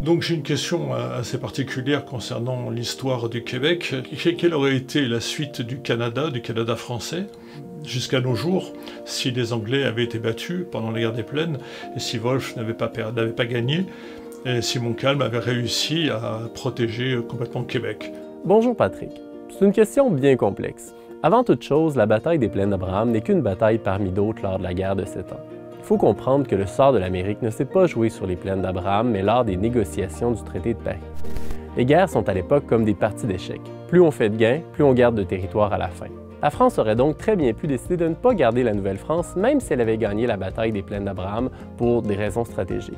Donc j'ai une question assez particulière concernant l'histoire du Québec. Quelle aurait été la suite du Canada français, jusqu'à nos jours, si les Anglais avaient été battus pendant la guerre des Plaines, et si Wolfe n'avait pas gagné, et si Montcalm avait réussi à protéger complètement le Québec? Bonjour Patrick. C'est une question bien complexe. Avant toute chose, la bataille des Plaines d'Abraham n'est qu'une bataille parmi d'autres lors de la guerre de 7 ans. Il faut comprendre que le sort de l'Amérique ne s'est pas joué sur les Plaines d'Abraham, mais lors des négociations du traité de Paris. Les guerres sont à l'époque comme des parties d'échecs. Plus on fait de gains, plus on garde de territoire à la fin. La France aurait donc très bien pu décider de ne pas garder la Nouvelle-France, même si elle avait gagné la bataille des Plaines d'Abraham pour des raisons stratégiques.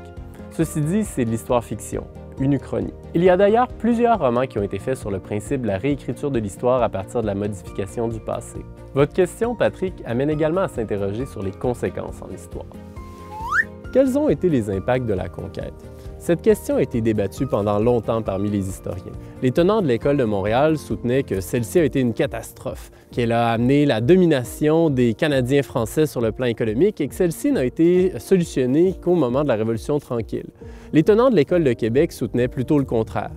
Ceci dit, c'est de l'histoire fiction, une uchronie. Il y a d'ailleurs plusieurs romans qui ont été faits sur le principe de la réécriture de l'histoire à partir de la modification du passé. Votre question, Patrick, amène également à s'interroger sur les conséquences en histoire. Quels ont été les impacts de la conquête? Cette question a été débattue pendant longtemps parmi les historiens. Les tenants de l'École de Montréal soutenaient que celle-ci a été une catastrophe, qu'elle a amené la domination des Canadiens français sur le plan économique et que celle-ci n'a été solutionnée qu'au moment de la Révolution tranquille. Les tenants de l'École de Québec soutenaient plutôt le contraire.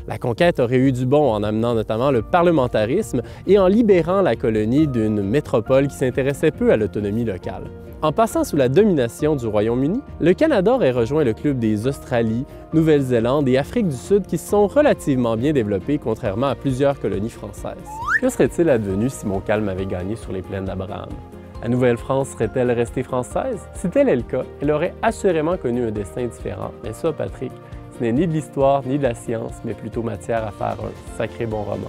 La conquête aurait eu du bon en amenant notamment le parlementarisme et en libérant la colonie d'une métropole qui s'intéressait peu à l'autonomie locale. En passant sous la domination du Royaume-Uni, le Canada aurait rejoint le club des Australie, Nouvelle-Zélande et Afrique du Sud qui se sont relativement bien développés contrairement à plusieurs colonies françaises. Que serait-il advenu si Montcalm avait gagné sur les Plaines d'Abraham? La Nouvelle-France serait-elle restée française? Si tel est le cas, elle aurait assurément connu un destin différent. Mais ça, Patrick, ce n'est ni de l'histoire ni de la science, mais plutôt matière à faire un sacré bon roman.